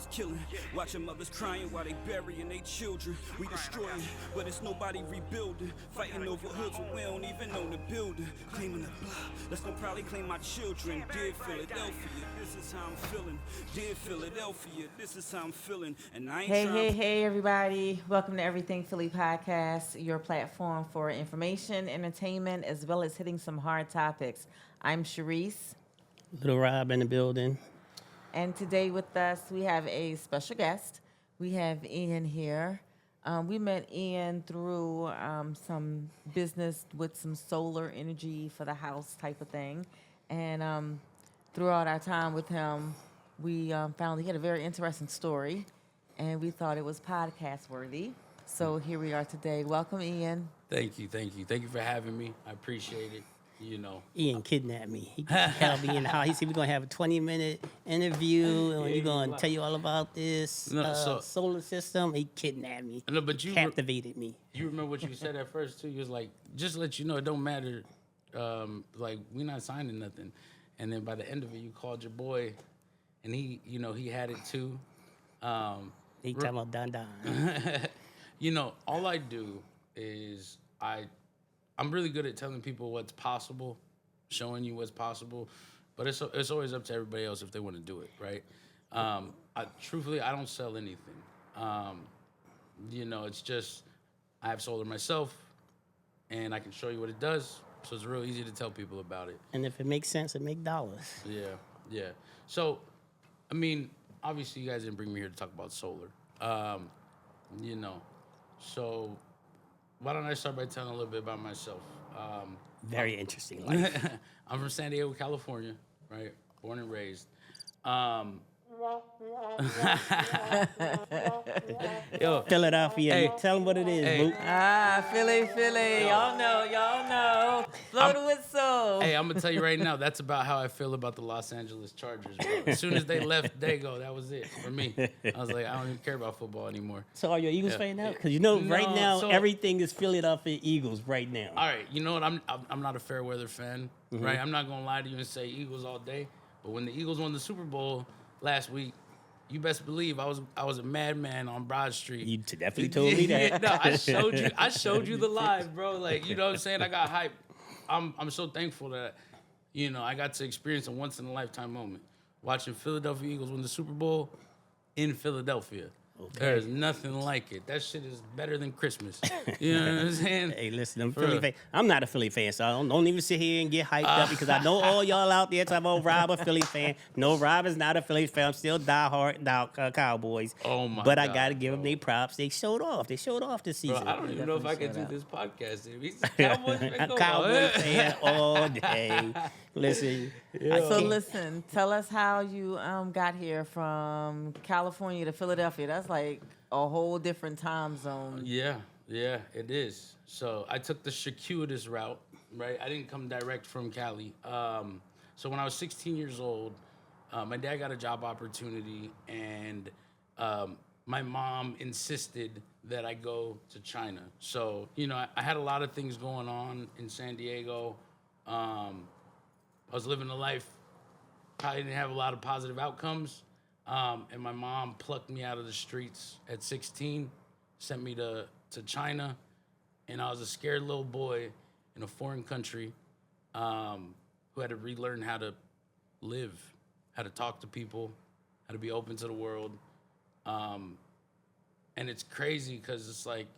is killing. Watching mothers crying while they burying their children. We destroying, but it's nobody rebuilding. Fighting over hoods where we don't even own the building. Claiming the block, let's go proudly claim my children. Dear Philadelphia, this is how I'm feeling. Dear Philadelphia, this is how I'm feeling. And I ain't Hey, everybody. Welcome to Everything Philly Podcast, your platform for information, entertainment, as well as hitting some hard topics. I'm Sharice. Little Rob in the building. And today with us, we have a special guest. We have Ian here. We met Ian through some business with some solar energy for the house type of thing. And throughout our time with him, we found he had a very interesting story, and we thought it was podcast worthy. So here we are today. Welcome, Ian. Thank you for having me. I appreciate it. You know, Ian kidnapped me. He held me in the house. He said we're gonna have a 20-minute interview, and we're gonna tell you all about this solar system. He kidnapped me. No, but you captivated me. You remember what you said at first too? You was like, just to let you know, it don't matter. Like we're not signing nothing. And then by the end of it, you called your boy, and he had it too. He talking about Don. You know, all I do is I'm really good at telling people what's possible, showing you what's possible, but it's always up to everybody else if they want to do it, right? Truthfully, I don't sell anything. You know, it's just I have solar myself, and I can show you what it does, so it's real easy to tell people about it. And if it makes sense, it make dollars. Yeah. So, I mean, obviously, you guys didn't bring me here to talk about solar. You know, so. Why don't I start by telling a little bit about myself? Very interesting life. I'm from San Diego, California, right? Born and raised. Yo, Philadelphia. Hey. Tell them what it is, Hey. boo. Philly. Y'all know. Blow the whistle. Hey, I'm gonna tell you right now, that's about how I feel about the Los Angeles Chargers, bro. As soon as they left Dago, that was it for me. I was like, I don't even care about football anymore. So are you an Eagles Yeah. fan now? Because you know, right No, now, so- everything is Philadelphia Eagles right now. All right, you know what? I'm not a fair weather fan, right? I'm not gonna lie to you and say Eagles all day. But when the Eagles won the Super Bowl last week, you best believe I was a madman on Broad Street. You definitely told me that. No, I showed you the live, bro. Like, you know what I'm saying? I got hype. I'm so thankful that, you know, I got to experience a once in a lifetime moment. Watching Philadelphia Eagles win the Super Bowl in Philadelphia. Okay. There's nothing like it. That shit is better than Christmas. You know what I'm saying? Hey, listen, I'm For Philly real. fan. I'm not a Philly fan, so I don't even sit here and get hyped up because I know all y'all out there talking about Rob a Philly fan. No, Rob is not a Philly fan. I'm still diehard Cowboys. Oh, my But I God, got to give bro. them their props. They showed off. They showed off this Bro, season. I don't even know if I can do Definitely this podcast. He's a Cowboys fan. I'm Come Cowboy on. fan all day. Listen, I So can't- listen, tell us how you got here from California to Philadelphia. That's like a whole different time zone. Yeah, it is. So I took the circuitous route, right? I didn't come direct from Cali. So when I was 16 years old, my dad got a job opportunity, and my mom insisted that I go to China. So, you know, I had a lot of things going on in San Diego. I was living a life, probably didn't have a lot of positive outcomes. And my mom plucked me out of the streets at 16, sent me to China, and I was a scared little boy in a foreign country who had to relearn how to live, how to talk to people, how to be open to the world. And it's crazy because it's like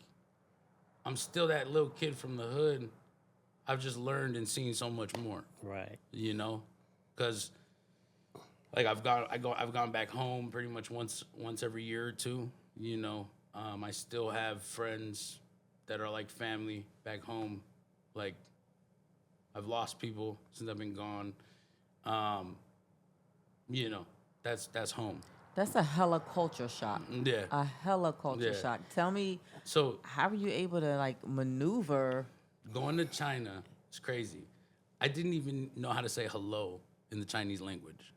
I'm still that little kid from the hood. I've just learned and seen so much more. right. You know, because like I've gone back home pretty much once every year or two. You know, I still have friends that are like family back home. Like I've lost people since I've been gone. You know, that's home. That's a hella culture shock. Yeah. A hella culture Yeah. shock. Tell me, So how are you able to like maneuver? going to China is crazy. I didn't even know how to say hello in the Chinese language.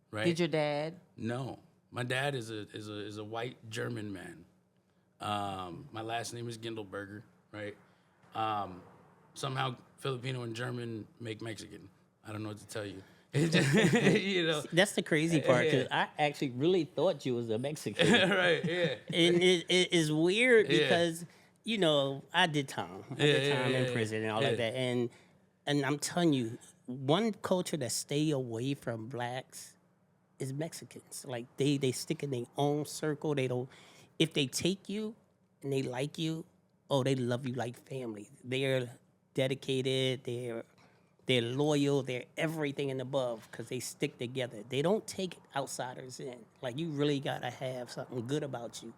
Right? Did your dad? No, my dad is a white German man. My last name is Gindelberger, right? Somehow Filipino and German make Mexican. I don't know what to tell you. It just, you know, That's the crazy part, because Yeah. I actually really thought you was a Mexican. right? Yeah. And it is weird Yeah. because, you know, I did time. I did time in prison and all like yeah. that. And I'm telling you, one culture that stay away from blacks is Mexicans. Like they stick in their own circle. They don't, if they take you and they like you, oh, they love you like family. They're dedicated, they're loyal, they're everything and above because they stick together. They don't take outsiders in. Like, you really gotta have something good about you.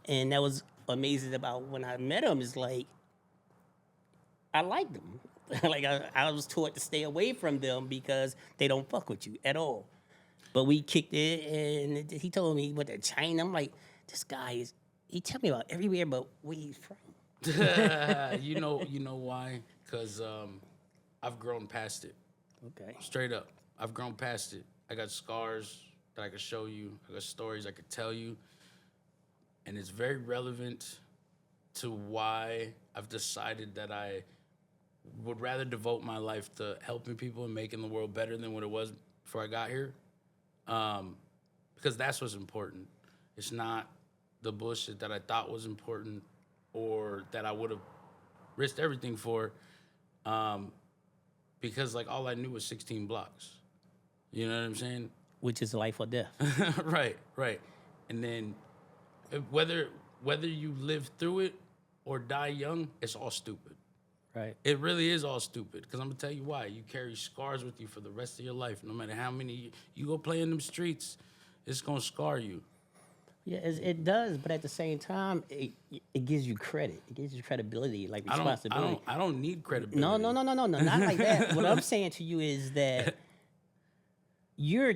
And that was amazing about when I met them, is like, I liked them. Like, I was taught to stay away from them because they don't fuck with you at all. But we kicked it, and he told me he went to China. I'm like, this guy is, he tell me about everywhere but where he's from. You know why? Because I've grown past it. Okay. Straight up, I've grown past it. I got scars that I could show you. I got stories I could tell you, and it's very relevant to why I've decided that I would rather devote my life to helping people and making the world better than what it was before I got here. Because that's what's important. It's not the bullshit that I thought was important or that I would have risked everything for. Because like all I knew was 16 blocks. You know what I'm saying? Which is life or death. Right. And then whether you live through it or die young, it's all stupid. Right. It really is all stupid. Because I'm going to tell you why. You carry scars with you for the rest of your life. No matter how many you go play in them streets, it's going to scar you. Yeah, it does, but at the same time, it gives you credit. It gives you credibility, like responsibility. I don't need credibility. No, not like that. What I'm saying to you is that you're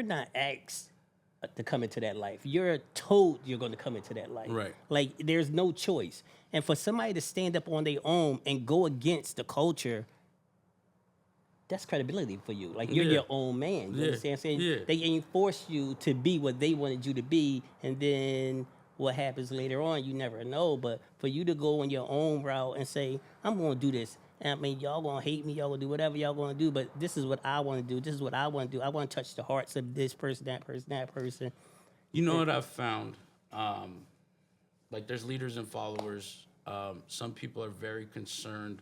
not asked to come into that life. You're told you're going to come into that life. Right. Like, there's no choice. And for somebody to stand up on their own and go against the culture, that's credibility for you. Like, you're Yeah. your own man. You Yeah. understand what I'm saying? Yeah. They ain't force you to be what they wanted you to be, and then what happens later on, you never know. But for you to go on your own route and say, I'm going to do this. And I mean, y'all going to hate me. Y'all going to do whatever y'all going to do. But this is what I want to do. This is what I want to do. I want to touch the hearts of this person, that person, that person. You know what I've found? Like, there's leaders and followers. Some people are very concerned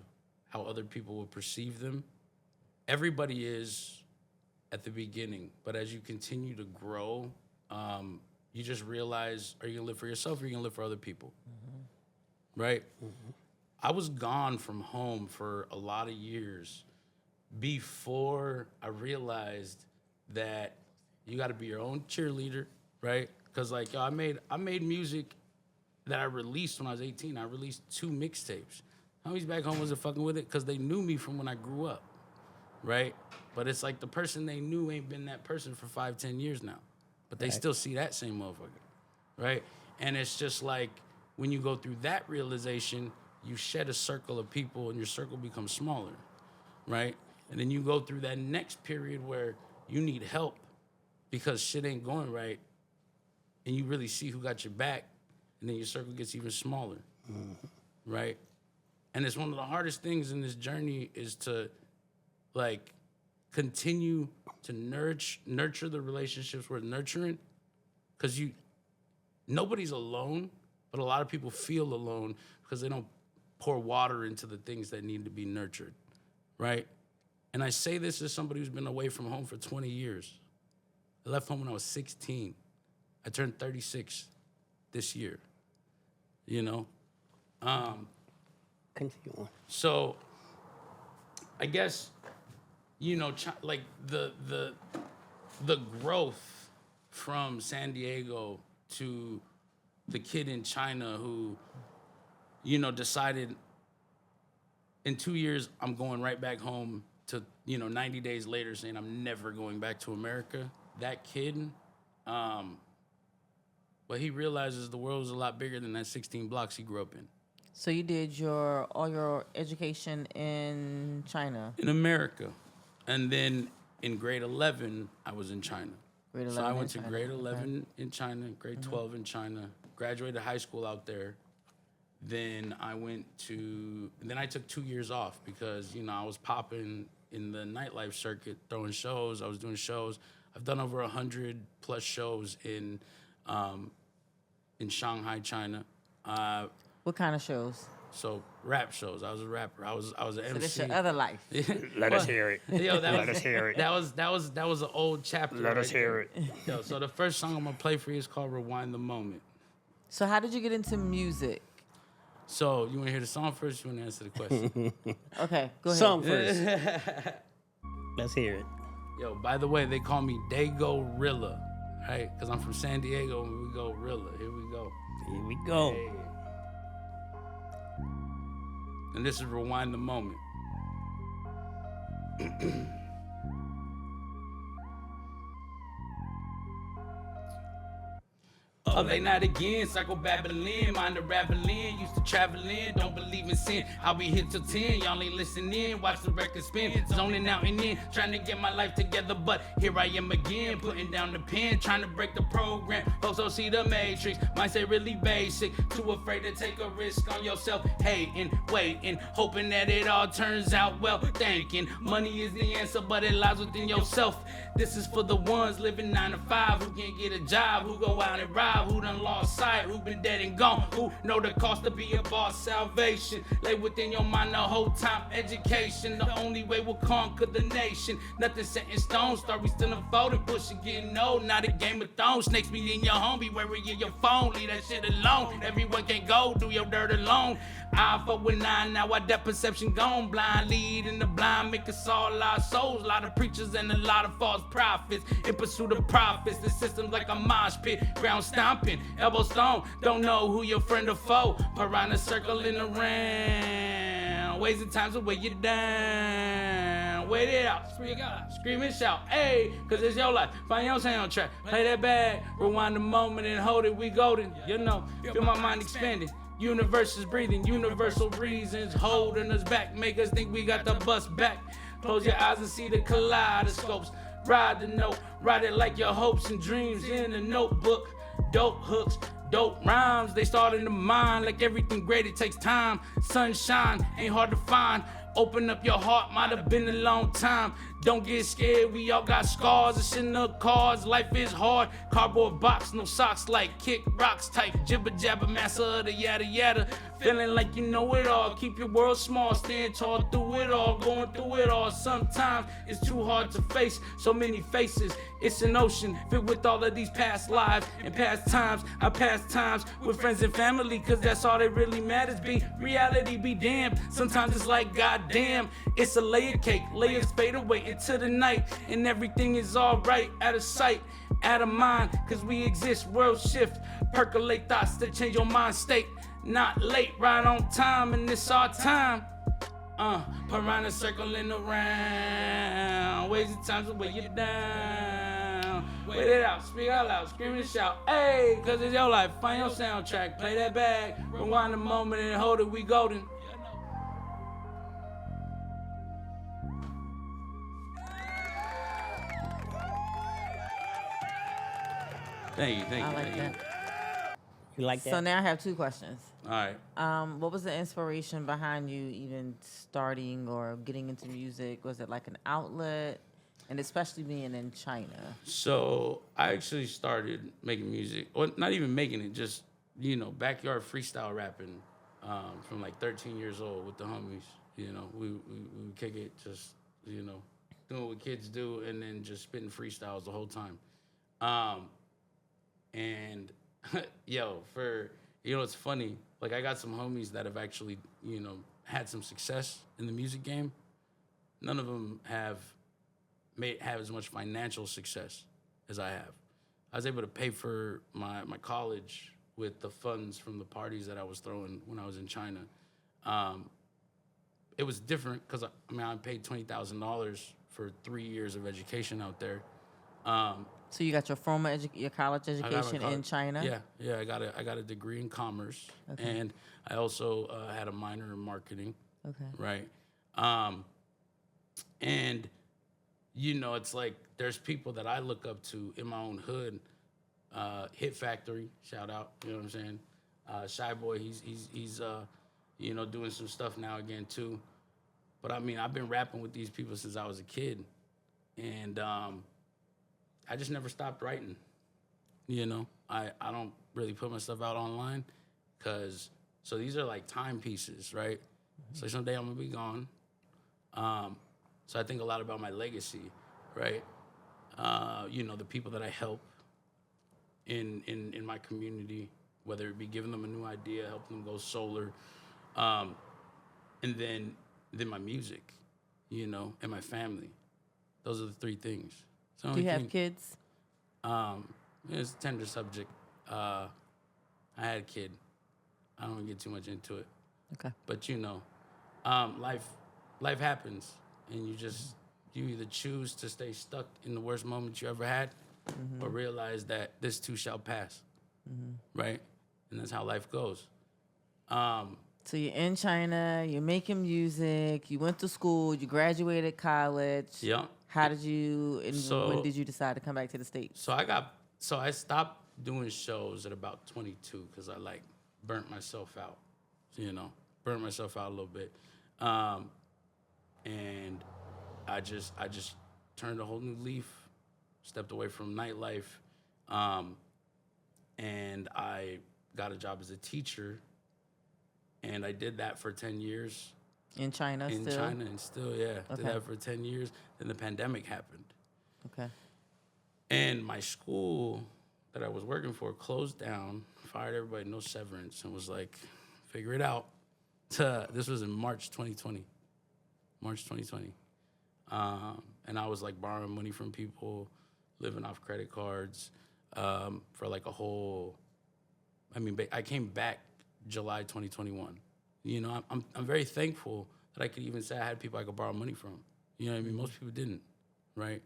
how other people will perceive them. Everybody is at the beginning, but as you continue to grow, you just realize, are you gonna live for yourself or are you gonna live for other people? Mm-hmm. Right? Mm-hmm. I was gone from home for a lot of years before I realized that you gotta be your own cheerleader, right? Because like, yo, I made music that I released when I was 18. I released 2 mixtapes. Homies back home wasn't fucking with it because they knew me from when I grew up. Right? But it's like the person they knew ain't been that person for 5-10 years now. But they still see that same motherfucker. Right? And it's just like when you go through that realization, you shed a circle of people and your circle becomes smaller. Right? And then you go through that next period where you need help because shit ain't going right. And you really see who got your back. And then your circle gets even smaller. Mm-hmm. Right? And it's one of the hardest things in this journey is to like continue to nurture the relationships we're nurturing, because nobody's alone, but a lot of people feel alone because they don't pour water into the things that need to be nurtured, right? And I say this as somebody who's been away from home for 20 years. I left home when I was 16. I turned 36 this year, you know? Continue on. So I guess, you know, like the growth from San Diego to the kid in China who, you know, decided in 2 years I'm going right back home to, you know, 90 days later saying I'm never going back to America. That kid, but he realizes the world is a lot bigger than that 16 blocks he grew up in. So you did all your education in China. In America. And then in grade 11, I was in China. Grade 11 so I in went to China, grade okay. 11 in China, grade 12 in China, graduated high school out there. Then I took 2 years off because, you know, I was popping in the nightlife circuit, throwing shows. I was doing shows. I've done over 100+ shows in Shanghai, China. What kind of shows? So rap shows. I was a rapper. I was an So MC. this your other life. Let us hear it. Yo, Let us hear it. That was an old chapter. Let us right hear there. it. Yo, so the first song I'm gonna play for you is called "Rewind the Moment." So how did you get into music? So you want to hear the song first? You want to answer the question? Okay, go ahead. Song first. Let's hear it. Yo, by the way, they call me Dago Rilla, right? Because I'm from San Diego and we go Rilla. Here we go. Here we go. Hey. And this is Rewind the Moment. Up late night again, psycho-babbling, mind the raveling, used to traveling, don't believe in sin. I'll be here till 10, y'all ain't listening, watch the record spin, zoning out and in, trying to get my life together, but here I am again, putting down the pen, trying to break the program. Folks don't see the matrix, mindset really basic, too afraid to take a risk on yourself, hating, waiting, hoping that it all turns out well, thinking money is the answer, but it lies within yourself. This is for the ones living 9 to 5, who can't get a job, who go out and rob, who done lost sight, who been dead and gone, who know the cost to be a boss. Salvation lay within your mind the whole time. Education, the only way we'll conquer the nation. Nothing set in stone, stories still unfolding, pushing getting old. Not a Game of Thrones, snakes be in your home, be wary of your phone, leave that shit alone. Everyone can go, do your dirt alone. I fuck with 9, now our depth perception gone. Blind leading the blind, make us all lost souls. A lot of preachers and a lot of false prophets in pursuit of profits. The system's like a mosh pit, ground stomping, elbow stone. Don't know who your friend or foe. Piranha circling around, ways and times will weigh you down. Wait it out, scream and shout, hey, cause it's your life. Find your soundtrack, play that bag, rewind the moment and hold it. We golden, you know, feel my mind expanding. Universe is breathing, universal reasons holding us back, make us think we got the bus back. Close your eyes and see the kaleidoscopes. Ride the note, write it like your hopes and dreams in a notebook. Dope hooks, dope rhymes, they start in the mind. Like everything great, it takes time. Sunshine ain't hard to find. Open up your heart, might have been a long time. Don't get scared, we all got scars. It's in the cards, life is hard. Cardboard box, no socks like kick rocks type. Jibber jabber, master of the yada yada. Feeling like you know it all. Keep your world small, stand tall through it all. Going through it all. Sometimes it's too hard to face. So many faces, it's an ocean filled with all of these past lives and past times. I pass times with friends and family, cause that's all that really matters. Be reality, be damned. Sometimes it's like goddamn, it's a layer cake. Layers fade away into the night, and everything is alright. Out of sight, out of mind, cause we exist. World shift, percolate thoughts that change your mind state. Not late, right on time, and it's our time. Piranha circling around, ways and times will weigh you down. Wait it out, speak out loud, scream and shout, hey, cause it's your life. Find your soundtrack, play that bag, rewind the moment and hold it. We golden. Thank you, thank I you. like thank you. that. You like that? So now I have 2 questions. All right. What was the inspiration behind you even starting or getting into music? Was it like an outlet? And especially being in China. So I actually started making music, or not even making it, just, you know, backyard freestyle rapping from like 13 years old with the homies. You know, we would kick it, just, you know, doing what kids do, and then just spitting freestyles the whole time. And yo, it's funny. Like, I got some homies that have actually, you know, had some success in the music game. None of them have as much financial success as I have. I was able to pay for my college with the funds from the parties that I was throwing when I was in China. It was different because I paid $20,000 for 3 years of education out there. So you got your your college I got my education in college- China? Yeah. I got a degree in commerce, Okay. and I also had a minor in marketing. Okay. Right. And, you know, it's like there's people that I look up to in my own hood. Hit Factory, shout out, you know what I'm saying? Shy Boy, he's you know, doing some stuff now again too. But I mean, I've been rapping with these people since I was a kid, and I just never stopped writing. You know, I don't really put my stuff out online so these are like timepieces, right? So someday I'm gonna be gone. So I think a lot about my legacy, right? You know, the people that I help in my community, whether it be giving them a new idea, helping them go solar, and then my music, you know, and my family. Those are the three things. So Do you have kids? It's a tender subject. I had a kid. I don't want to get too much into it. Okay. But you know, life happens, and you either choose to stay stuck in the worst moment you ever had, or realize that this too shall pass, right? And that's how life goes. So you're in China, you're making music, you went to school, you graduated college. Yeah. How did you, and So- when did you decide to come back to the States? So I stopped doing shows at about 22 because I like burnt myself out, you know, burnt myself out a little bit, and I just turned a whole new leaf, stepped away from nightlife, and I got a job as a teacher, and I did that for 10 years In China in still? China, and still, yeah, Okay. did that for 10 years. Then the pandemic happened. Okay. And my school that I was working for closed down, fired everybody, no severance, and was like, figure it out. This was in March 2020. And I was like borrowing money from people, living off credit cards for like a whole, I came back July 2021. You know, I'm very thankful that I could even say I had people I could borrow money from. You know what I mean? Most people didn't, right?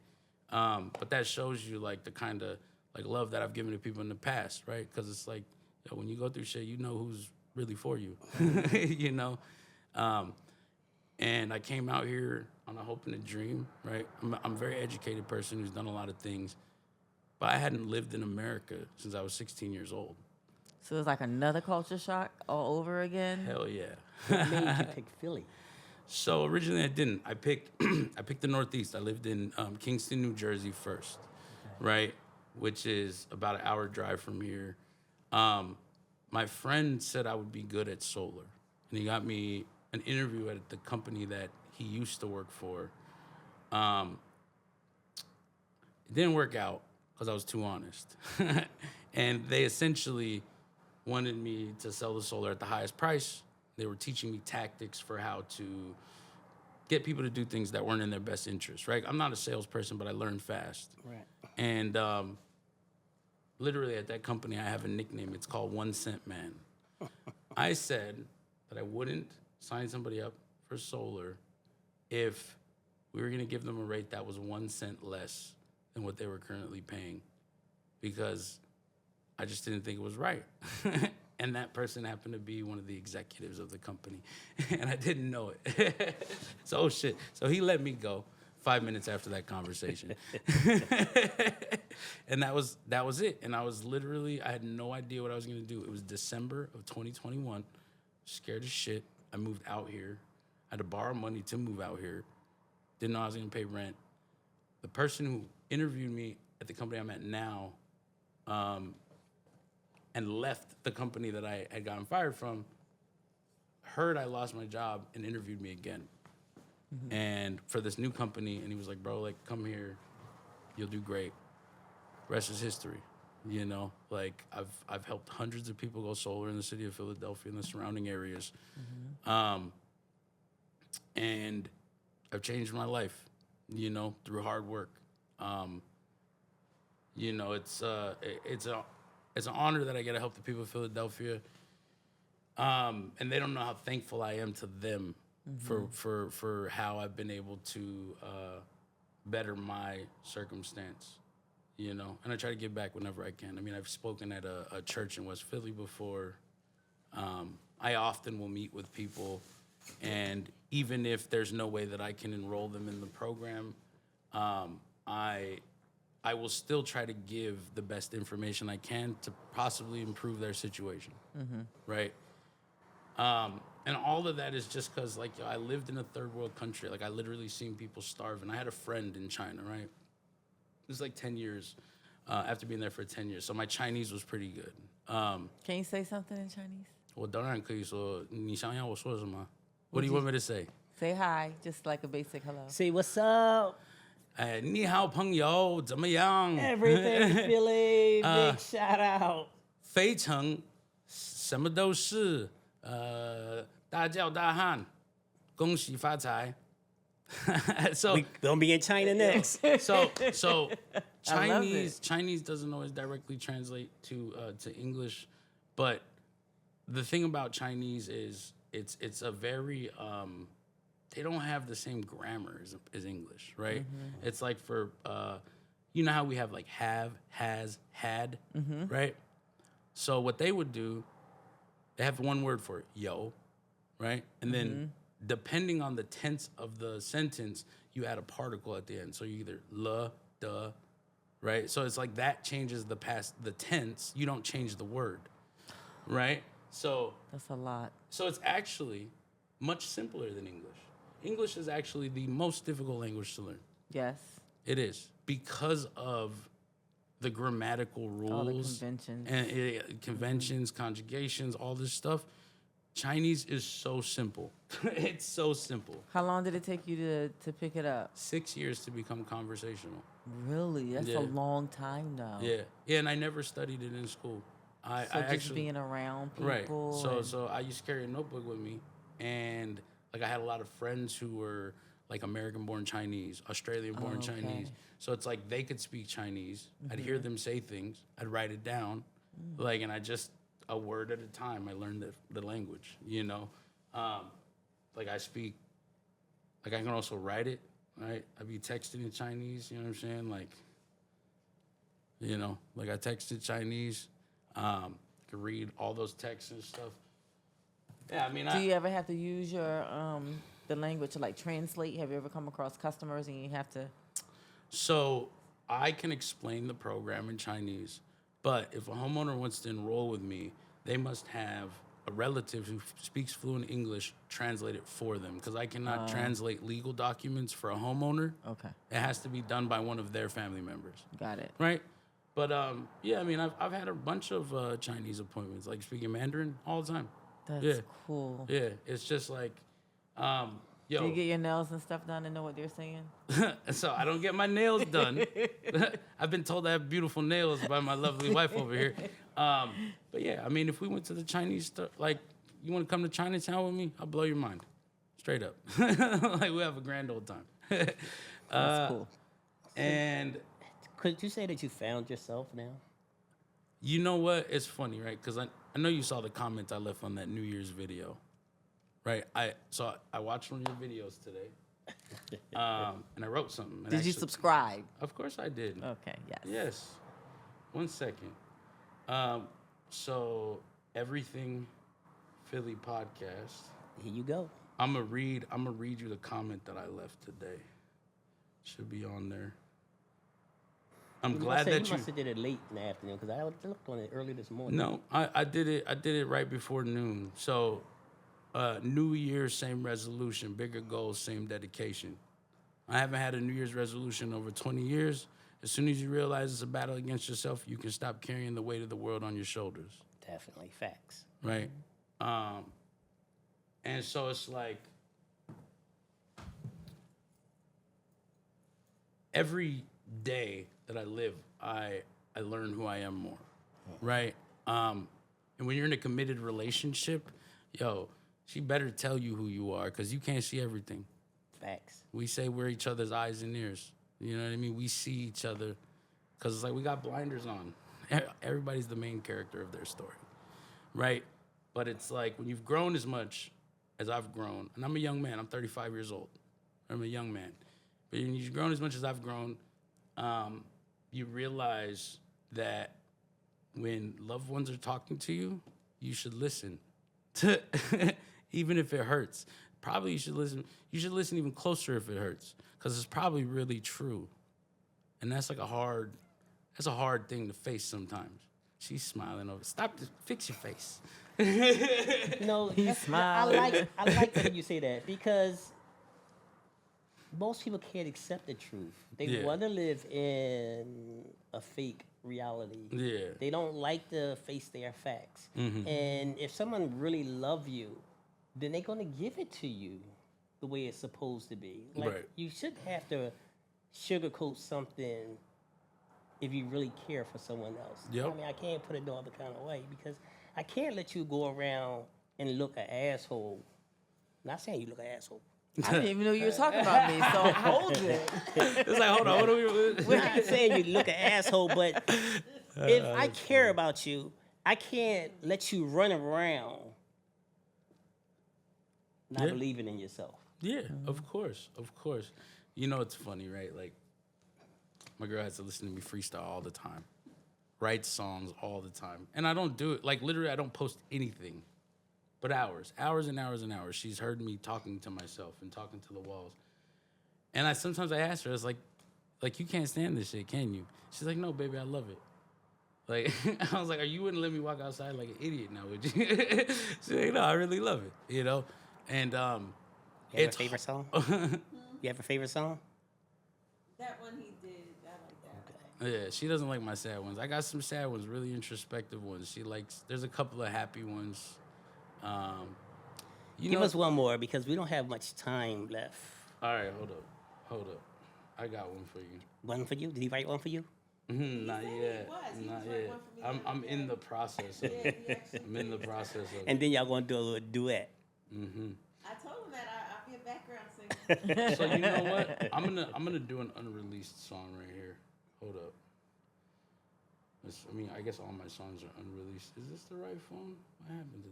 But that shows you like the kind of like love that I've given to people in the past, right? Because it's like, yo, when you go through shit, you know who's really for you, you know? And I came out here on a hope and a dream, right? I'm a very educated person who's done a lot of things, but I hadn't lived in America since I was 16 years old. So it's like another culture shock all over again? Hell yeah. What made you pick Philly? So originally I didn't. I picked the Northeast. I lived in Kingston, New Jersey first, right? Which is about an hour drive from here. My friend said I would be good at solar, and he got me an interview at the company that he used to work for. It didn't work out because I was too honest. And they essentially wanted me to sell the solar at the highest price. They were teaching me tactics for how to get people to do things that weren't in their best interest, right? I'm not a salesperson, but I learned fast. Right. And literally at that company, I have a nickname. It's called 1 Cent Man. I said that I wouldn't sign somebody up for solar if we were going to give them a rate that was 1 cent less than what they were currently paying, because I just didn't think it was right. And that person happened to be one of the executives of the company, and I didn't know it. So, oh shit. So he let me go 5 minutes after that conversation. And that was it. And I had no idea what I was gonna do. It was December of 2021, scared as shit. I moved out here. I had to borrow money to move out here. Didn't know I was gonna pay rent. The person who interviewed me at the company I'm at now, and left the company that I had gotten fired from, heard I lost my job and interviewed me again. And for this new company, and he was like, bro, like, come here, you'll do great. Rest is history, you know? Like, I've helped hundreds of people go solar in the city of Philadelphia and the surrounding areas. And I've changed my life, you know, through hard work. You know, it's an honor that I get to help the people of Philadelphia. And they don't know how thankful I am to them for how I've been able to better my circumstance, you know? And I try to give back whenever I can. I mean, I've spoken at a church in West Philly before. I often will meet with people, and even if there's no way that I can enroll them in the program, I will still try to give the best information I can to possibly improve their situation, right? And all of that is just because, like, yo, I lived in a third world country. Like, I literally seen people starve. And I had a friend in China, right? It was like 10 years after being there for 10 years. So my Chinese was pretty good. Can you say something in Chinese? 我当然可以说，你想要我说什么? What do you want me to say? Say hi, just like a basic hello. Say what's up. 你好朋友，怎么样? Everything Philly. Big shout out. 非常什么都是大叫大喊，恭喜发财。So We gonna be in China next. so I love Chinese doesn't always directly translate to English, but the thing about Chinese is it's a very they don't have the same grammar as English, right? Mm-hmm. It's like for you know how we have like have, has, had, Mm-hmm. right? So what they would do, they have one word for it, yo, right? And then Mm-hmm. depending on the tense of the sentence, you add a particle at the end. So you either la, duh, right? So it's like that changes the tense. You don't change the word, right? So That's a lot. it's actually much simpler than English. English is actually the most difficult language to learn. Yes. It is because of the grammatical rules, All the conventions. and conventions, conjugations, all this stuff. Chinese is so simple. It's so simple. How long did it take you to pick it up? 6 years to become conversational. Really? That's Yeah. a long time though. Yeah, and I never studied it in school. So I just actually being around right. people. So I used to carry a notebook with me, and like I had a lot of friends who were like American-born Chinese, Australian-born Oh, okay. Chinese. So it's like they could speak Chinese. I'd hear them say things. I'd write it down, like, and I just a word at a time. I learned the language. You know, like I speak. Like I can also write it. Right. I'd be texting in Chinese. You know what I'm saying? Like, you know, like I texted Chinese. Could read all those texts and stuff. Yeah, I mean, Do you ever have to use your the language to like translate? Have you ever come across customers and you have to? so I can explain the program in Chinese, but if a homeowner wants to enroll with me, they must have a relative who speaks fluent English translate it for them because I cannot translate legal documents for a homeowner. Okay, It has to be done by one of their family members, got it. right? But yeah, I mean, I've had a bunch of Chinese appointments, like speaking Mandarin all the time. That's Yeah. cool. Yeah, it's just like, Do yo. you get your nails and stuff done and know what they're saying? So I don't get my nails done. I've been told I have beautiful nails by my lovely wife over here. But yeah, I mean, if we went to the Chinese store, like, you want to come to Chinatown with me? I'll blow your mind, straight up. Like we have a grand old time. That's cool. And Could you say that you found yourself now? you know what? It's funny, right? Because I know you saw the comments I left on that New Year's video, right? I watched one of your videos today, and I wrote something. and Did you actually- subscribe? Of course I did. Okay, yes. Yes. 1 second. So Everything Philly podcast. Here you go. I'm gonna read you the comment that I left today. Should be on there. I'm glad that you must have did it late in the afternoon because I looked on it early this morning. No, I did it right before noon. So New Year, same resolution, bigger goals, same dedication. I haven't had a New Year's resolution over 20 years. As soon as you realize it's a battle against yourself, you can stop carrying the weight of the world on your shoulders. Definitely facts. Right? And so it's like every day that I live, I learn who I am more. Right? And when you're in a committed relationship, yo, she better tell you who you are because you can't see everything. Facts. We say we're each other's eyes and ears. You know what I mean? We see each other because it's like we got blinders on. Everybody's the main character of their story, right? But it's like when you've grown as much as I've grown, and I'm a young man, I'm 35 years old. I'm a young man. But when you've grown as much as I've grown, you realize that when loved ones are talking to you, you should listen, even if it hurts. Probably you should listen. You should listen even closer if it hurts, because it's probably really true. And that's like a hard thing to face sometimes. She's smiling over. Stop, fix your face. No, I smiling. like when you say that because most people can't accept the truth. They Yeah. want to live in a fake reality. Yeah. They don't like to face their facts. And if someone really love you, then they're gonna give it to you the way it's supposed to be. Like Right. you shouldn't have to sugarcoat something if you really care for someone else. Yep. I mean, I can't put it no other kind of way because I can't let you go around and look an asshole. Not saying you look an asshole. I didn't even know you were talking about me, so hold it. It's like, hold on, what are we? We're not saying you look an asshole, but if I care about you, I can't let you run around not Yeah. believing in yourself. Yeah, of course, of course. You know, it's funny, right? Like, my girl has to listen to me freestyle all the time, write songs all the time, and I don't do it. Like, literally, I don't post anything, but hours and hours and hours. She's heard me talking to myself and talking to the walls, and sometimes I ask her, it's like you can't stand this shit, can you? She's like, no, baby, I love it. Like, I was like, you wouldn't let me walk outside like an idiot now, would you? She's like, no, I really love it, you know? And You have it's a favorite song? You have a favorite song? That one he did, I like that. Yeah, she doesn't like my sad ones. I got some sad ones, really introspective ones. She likes, there's a couple of happy ones. You Give know, us one more because we don't have much time left. all right, hold up. I got one for you. One for you? Did he write one for you? Not yet. was. He Not was right yet. one for me the I'm other in day. the process of it. I'm in the process of And it. then y'all gonna do a little duet. I told him that I'll be a background singer. So you know what? I'm gonna do an unreleased song right here. Hold up. I guess all my songs are unreleased. Is this the right phone? What happened to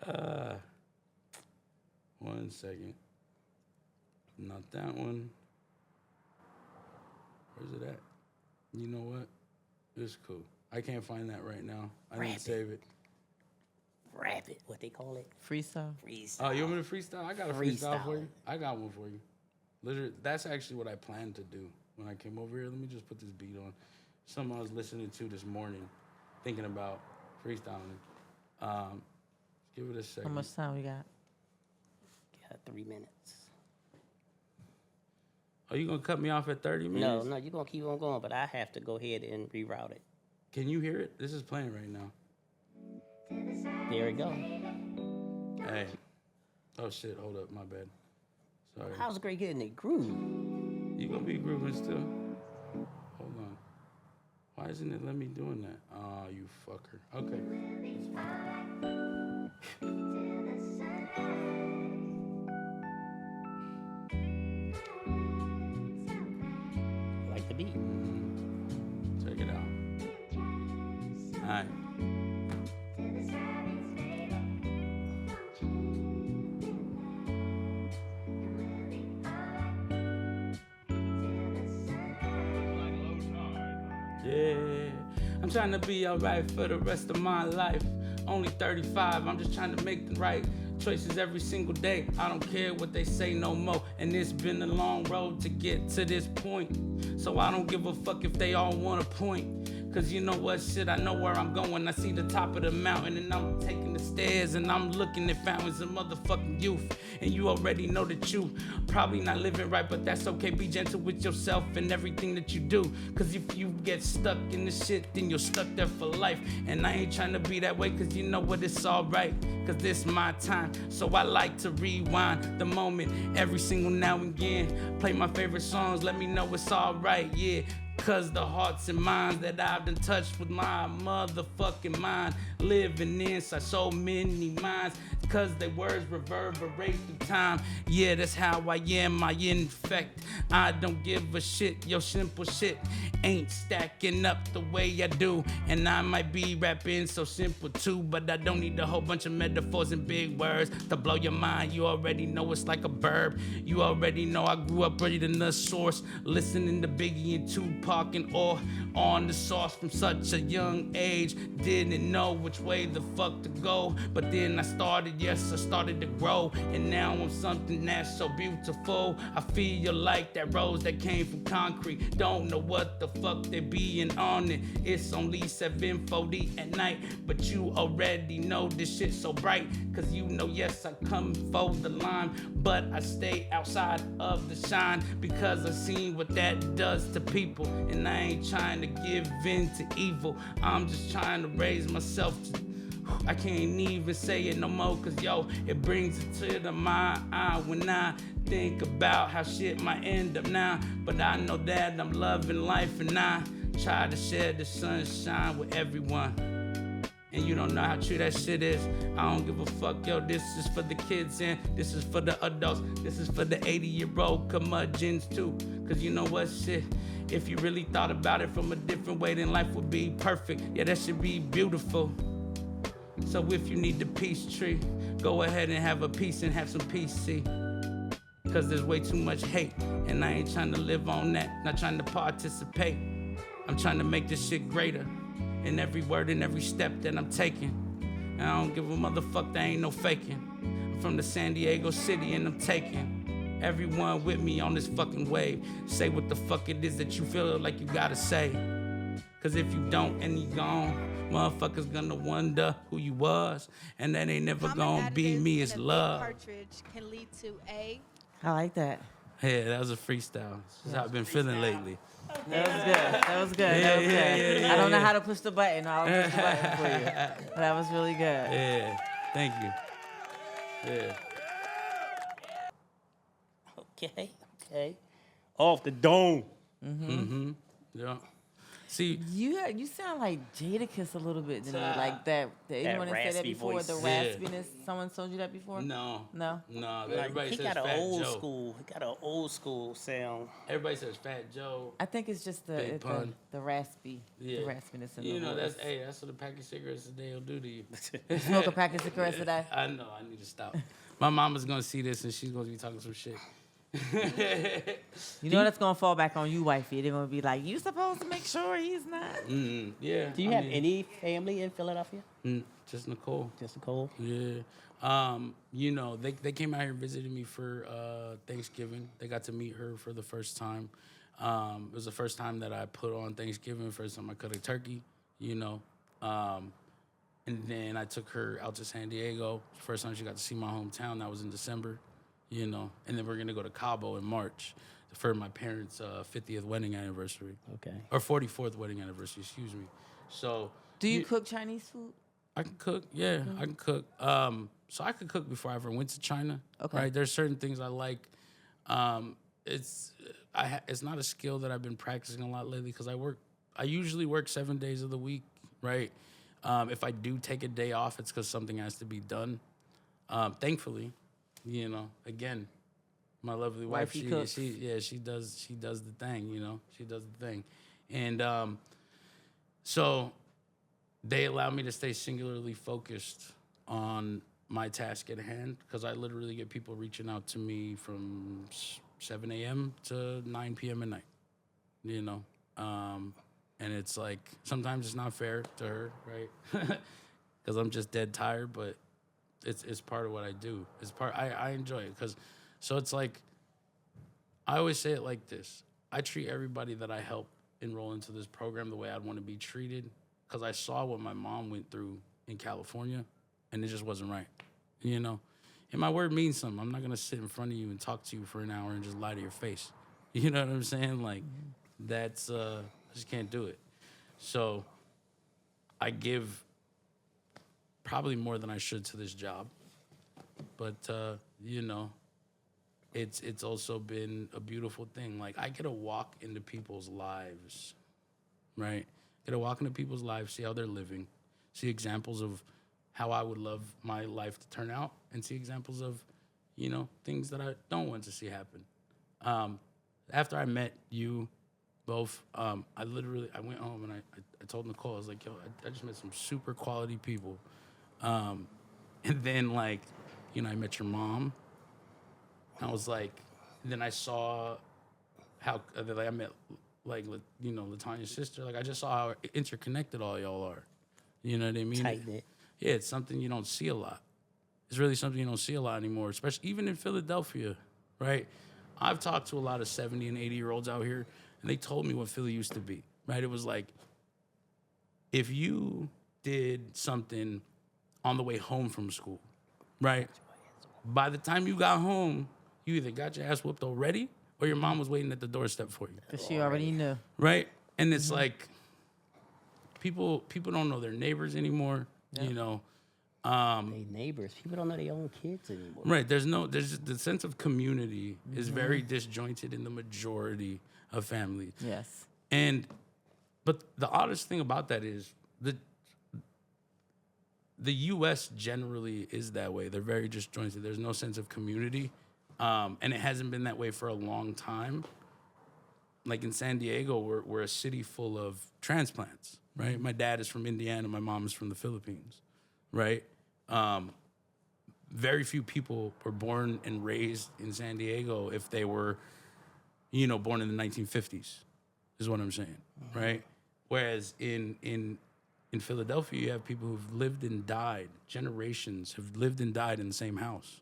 this? 1 second. Not that one. Where's it at? You know what? It's cool. I can't find that right now. I Rap didn't it. save it. Rap it, what they call it. Freestyle. Freestyle. Oh, you want me to freestyle? I got a freestyle for you. Freestyle. I got one for you. Literally, that's actually what I planned to do when I came over here. Let me just put this beat on. Something I was listening to this morning, thinking about freestyling. Give it a second. How much time we got? Got 3 minutes. Are you gonna cut me off at 30 minutes? No, you're gonna keep on going, but I have to go ahead and reroute it. Can you hear it? This is playing right now. There we go. Hey. Oh shit, hold up, my bad. Sorry. How's Great getting the groove? You gonna be grooving still? Hold on. Why isn't it letting me doing that? Oh, you fucker. Okay. That's fine. Like the beat. Check it out. All right. Yeah, I'm trying to be alright for the rest of my life. Only 35, I'm just trying to make the right choices every single day. I don't care what they say no more. And it's been a long road to get to this point. So I don't give a fuck if they all want a point. Cause you know what, shit, I know where I'm going. I see the top of the mountain and I'm taking the stairs and I'm looking at fountains of motherfucking youth. And you already know that you probably not living right, but that's okay. Be gentle with yourself and everything that you do. Cause if you get stuck in this shit, then you're stuck there for life. And I ain't trying to be that way, cause you know what, it's alright. Cause this my time, so I like to rewind the moment every single now and again. Play my favorite songs, let me know it's alright, yeah. Cause the hearts and minds that I've been touched with my motherfucking mind, living inside so many minds. Cause their words reverberate through time. Yeah, that's how I am, I infect. I don't give a shit, your simple shit ain't stacking up the way I do. And I might be rapping so simple too, but I don't need a whole bunch of metaphors and big words to blow your mind. You already know it's like a verb. You already know I grew up reading the source, listening to Biggie and Tupac and all on the sauce from such a young age. Didn't know which way the fuck to go, but then I started yes, I started to grow, and now I'm something that's so beautiful. I feel like that rose that came from concrete. Don't know what the fuck they being on it. It's only 7:40 at night, but you already know this shit so bright. Cause you know, yes, I come for the line, but I stay outside of the shine because I've seen what that does to people. And I ain't trying to give in to evil. I'm just trying to raise myself to, I can't even say it no more, cause yo, it brings it to the mind when I think about how shit might end up now. But I know that I'm loving life, and I try to share the sunshine with everyone. And you don't know how true that shit is. I don't give a fuck, yo, this is for the kids and this is for the adults. This is for the 80-year-old curmudgeons too. Cause you know what, shit, if you really thought about it from a different way, then life would be perfect. Yeah, that should be beautiful. So if you need the peace tree, go ahead and have a piece and have some peace, see? Cause there's way too much hate, and I ain't trying to live on that, not trying to participate. I'm trying to make this shit greater in every word and every step that I'm taking. And I don't give a motherfuck, there ain't no faking. I'm from the San Diego city and I'm taking everyone with me on this fucking wave. Say what the fuck it is that you feel like you gotta say. Cause if you don't and you gone, motherfuckers gonna wonder who you was. And that ain't never gonna be me, it's love. Cartridge can lead to A. I like that. Yeah, that was a freestyle. That's how I've been feeling lately. That was good. That was good. That was good. I don't know how to push the button. I'll push the button for you. But that was really good. Yeah, thank you. Yeah. Okay. Off the dome. Yeah. See, You sound like Jadakiss a little bit to me, like that. Did anyone say that raspy before? voice. The Yeah. raspiness. Someone told you that before? no. No. No, Like, everybody he says got an Fat old Joe. school. He got an old school sound. Everybody says Fat Joe. I think it's just Big pun. the raspy, Yeah. the raspiness in You the know, voice. that's what a pack of cigarettes a day will do to you. Smoke a pack of cigarettes today. I know, I need to stop. My mama's gonna see this and she's gonna be talking some shit. You know that's gonna fall back on you, wifey. They're gonna be like, "You supposed to make sure he's not." Yeah. Do you have any family in Philadelphia? Just Nicole. Just Nicole? Yeah. You know, they came out here and visited me for Thanksgiving. They got to meet her for the first time. It was the first time that I put on Thanksgiving, first time I cut a turkey, you know. And then I took her out to San Diego. First time she got to see my hometown. That was in December, you know. And then we're going to go to Cabo in March for my parents' 50th wedding anniversary. Okay. Or 44th wedding anniversary, excuse me. So Do you cook Chinese food? I can cook, yeah, I can cook. So I could cook before I ever went to China. Okay. Right, there's certain things I like. It's not a skill that I've been practicing a lot lately because I usually work 7 days of the week, right? If I do take a day off, it's because something has to be done. Thankfully, you know, again, my lovely wife, Wifey cooks. she does the thing, you know, she does the thing, and so they allow me to stay singularly focused on my task at hand because I literally get people reaching out to me from 7 a.m. to 9 p.m. at night, you know. And it's like, sometimes it's not fair to her, right? Because I'm just dead tired, but it's part of what I do. I enjoy it because, so it's like, I always say it like this. I treat everybody that I help enroll into this program the way I'd want to be treated because I saw what my mom went through in California and it just wasn't right, you know? And my word means something. I'm not going to sit in front of you and talk to you for an hour and just lie to your face. You know what I'm saying? Like, that's, I just can't do it. So I give probably more than I should to this job. But, you know, it's also been a beautiful thing. Like, I get to walk into people's lives, right? Get to walk into people's lives, see how they're living, see examples of how I would love my life to turn out, and see examples of, you know, things that I don't want to see happen. After I met you both, I went home and I told Nicole, I was like, yo, I just met some super quality people. And then, like, you know, I met your mom. I was like, then I saw how, like, I met, like, you know, LaTanya's sister. Like, I just saw how interconnected all y'all are. You know what I mean? Tight-knit. Yeah, it's something you don't see a lot. is really something you don't see a lot anymore, especially even in Philadelphia, right? I've talked to a lot of 70 and 80-year-olds out here, and they told me what Philly used to be, right? It was like, if you did something on the way home from school, right? By the time you got home, you either got your ass whooped already or your mom was waiting at the doorstep for you, Because she already knew. right? And it's like, people don't know their neighbors anymore, you know? They neighbors. People don't know their own kids anymore. Right. There's the sense of community is very disjointed in the majority of families. Yes. But the oddest thing about that is the U.S. generally is that way. They're very disjointed. There's no sense of community, and it hasn't been that way for a long time. Like in San Diego, we're a city full of transplants, right? My dad is from Indiana. My mom is from the Philippines, right? Very few people were born and raised in San Diego if they were, born in the 1950s, is what I'm saying, right? Whereas in Philadelphia, you have people who've lived and died, generations have lived and died in the same house.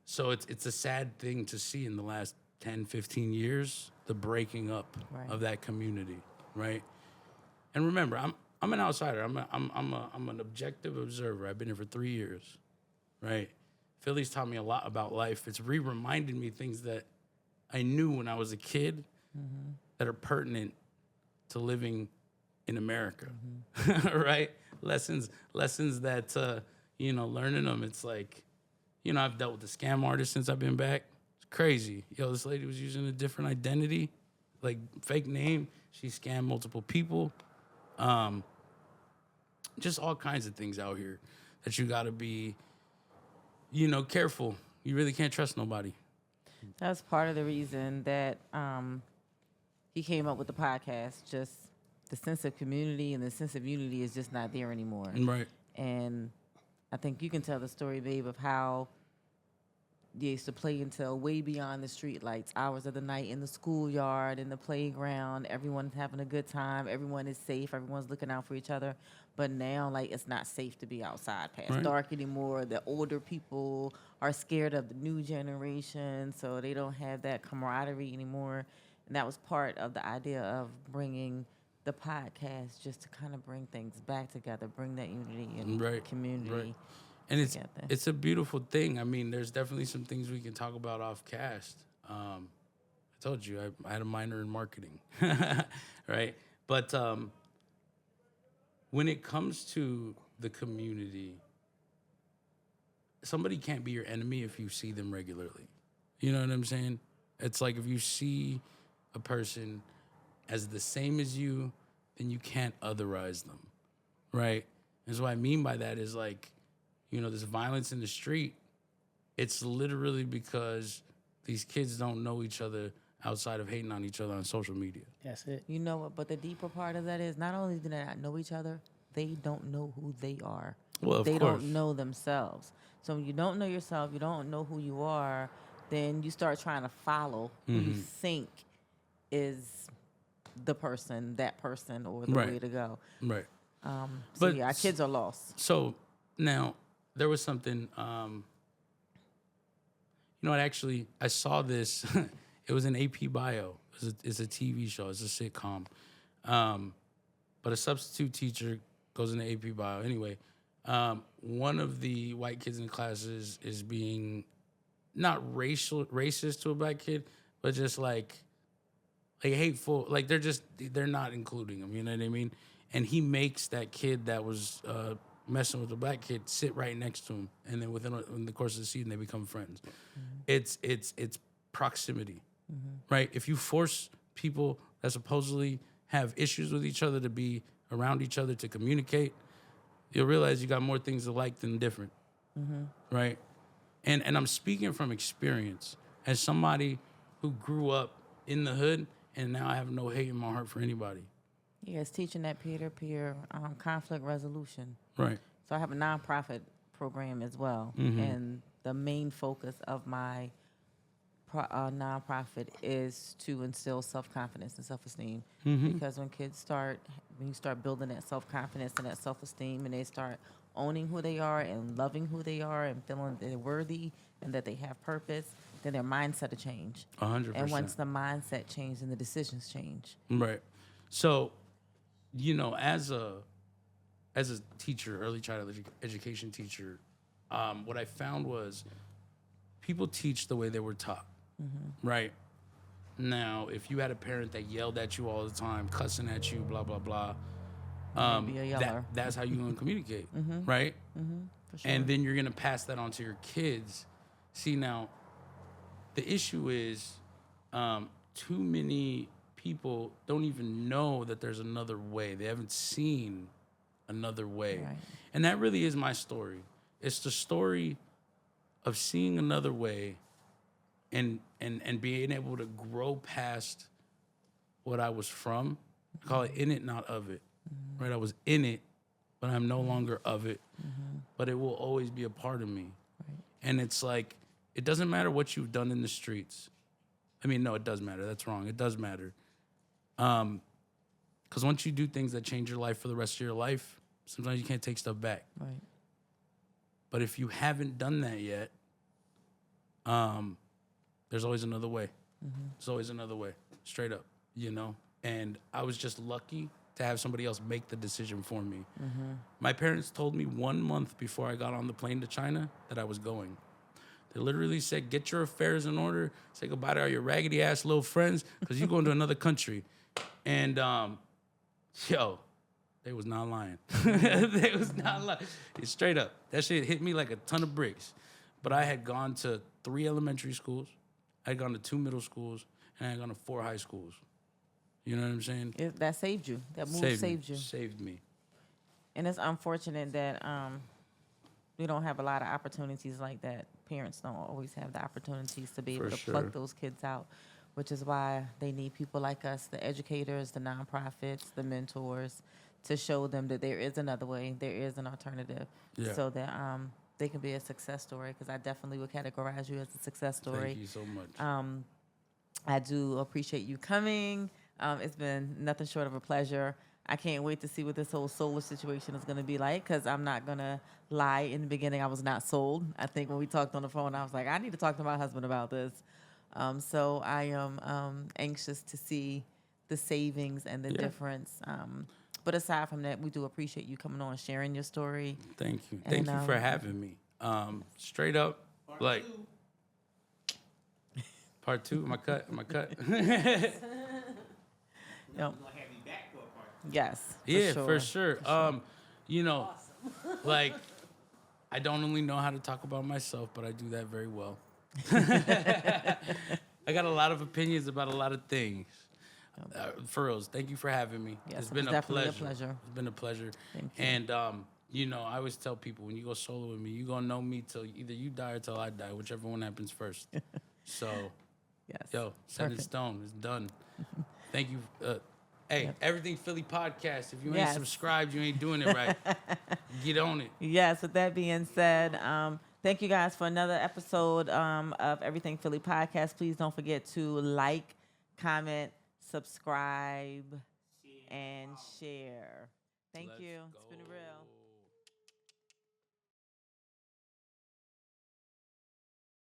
So it's a sad thing to see in the last 10, 15 years, the breaking up Right. of that community, right? And remember, I'm an outsider. I'm an objective observer. I've been here for 3 years, right? Philly's taught me a lot about life. It's reminded me things that I knew when I was a kid that are pertinent to living in America, right? Lessons that learning them. It's like, I've dealt with the scam artist since I've been back. It's crazy. This lady was using a different identity, like fake name. She scammed multiple people. Just all kinds of things out here that you got to be, careful. You really can't trust nobody. That's part of the reason that he came up with the podcast. Just the sense of community and the sense of unity is just not there anymore. Right. And I think you can tell the story, babe, of how they used to play until way beyond the street lights, hours of the night in the schoolyard, in the playground. Everyone's having a good time. Everyone is safe. Everyone's looking out for each other. But now, it's not safe to be outside past dark anymore. The older people are scared of the new generation, so they don't have that camaraderie anymore. And that was part of the idea of bringing the podcast, just to kind of bring things back together, bring that unity and community. Right. And together. it's a beautiful thing. I mean, there's definitely some things we can talk about off cast. I told you I had a minor in marketing, right? But when it comes to the community, somebody can't be your enemy if you see them regularly. You know what I'm saying? It's like if you see a person as the same as you, then you can't otherize them, right? And so what I mean by that is this violence in the street, it's literally because these kids don't know each other outside of hating on each other on social media. That's it. You know what? But the deeper part of that is not only do they not know each other, they don't know who they are. Well, of they course. don't know themselves. So when you don't know yourself, you don't know who you are, then you start trying to follow who you think is the person, that person, or the way to go. Right. So yeah, our kids are lost. So now there was something, actually, I saw this. It was an AP bio. It's a TV show. It's a sitcom. But a substitute teacher goes in the AP bio. Anyway, one of the white kids in the classes is being not racist to a black kid, but just like hateful. Like they're not including him. You know what I mean? And he makes that kid that was messing with the black kid sit right next to him, and then in the course of the season they become friends. It's proximity, right? If you force people that supposedly have issues with each other to be around each other to communicate, you'll realize you got more things alike than different, right? And I'm speaking from experience as somebody who grew up in the hood, and now I have no hate in my heart for anybody. Yes, teaching that peer-to-peer conflict resolution. Right. So I have a nonprofit program as well, and the main focus of my nonprofit is to instill self-confidence and self-esteem. Because when you start building that self-confidence and that self-esteem, and they start owning who they are and loving who they are and feeling that they're worthy and that they have purpose, then their mindset will change. 100%. And once the mindset changes, then the decisions change. Right. So, you know, as a teacher, early childhood education teacher, what I found was people teach the way they were taught. Right. Now, if you had a parent that yelled at you all the time, cussing at you, blah blah blah, Be a yeller. that's how you're gonna communicate, right? For sure. And then you're gonna pass that on to your kids. See, now, the issue is, too many people don't even know that there's another way. They haven't seen another way, Right. and that really is my story. It's the story of seeing another way, and being able to grow past what I was from. I call it in it, not of it. Right? I was in it, but I'm no longer of it. But it will always be a part of me. And it's like, it doesn't matter what you've done in the streets. I mean, no, it does matter. That's wrong. It does matter. Because once you do things that change your life for the rest of your life, sometimes you can't take stuff back. Right. But if you haven't done that yet, there's always another way. There's always another way, straight up, you know? And I was just lucky to have somebody else make the decision for me. My parents told me 1 month before I got on the plane to China that I was going. They literally said, get your affairs in order, say goodbye to all your raggedy ass little friends, because you're going to another country. And, yo, they was not lying. They was not lying. It's straight up. That shit hit me like a ton of bricks. But I had gone to 3 elementary schools, I had gone to 2 middle schools, and I had gone to 4 high schools. You know what I'm saying? That saved you. That move saved you. Saved me. And it's unfortunate that we don't have a lot of opportunities like that. Parents don't always have the opportunities to be able For to pluck sure. those kids out, which is why they need people like us, the educators, the nonprofits, the mentors, to show them that there is another way, there is an alternative, Yeah. so that they can be a success story. Because I definitely would categorize you as a success story. Thank you so much. I do appreciate you coming. It's been nothing short of a pleasure. I can't wait to see what this whole solar situation is going to be like, because I'm not going to lie. In the beginning, I was not sold. I think when we talked on the phone, I was like, I need to talk to my husband about this. So I am anxious to see the savings and the difference. But aside from that, we do appreciate you coming on, sharing your story. Thank you. Thank you for having me. Straight up, like, part 2, am I cut? Yep. Yes. Yeah, for sure. You know, like, I don't only know how to talk about myself, but I do that very well. I got a lot of opinions about a lot of things. For reals, thank you for having me. Yes, It's been it was a definitely pleasure. a pleasure. It's been a pleasure. Thank you. And you know, I always tell people, when you go solo with me, you're gonna know me till either you die or till I die, whichever one happens first. So, Yes. yo, set in Perfect. stone. It's done. Thank you. Hey, Everything Philly podcast. If you ain't Yes. subscribed, you ain't doing it right. Get on it. Yes, with that being said, thank you guys for another episode of Everything Philly podcast. Please don't forget to like, comment, subscribe, and share. Thank Let's you. It's been go. real.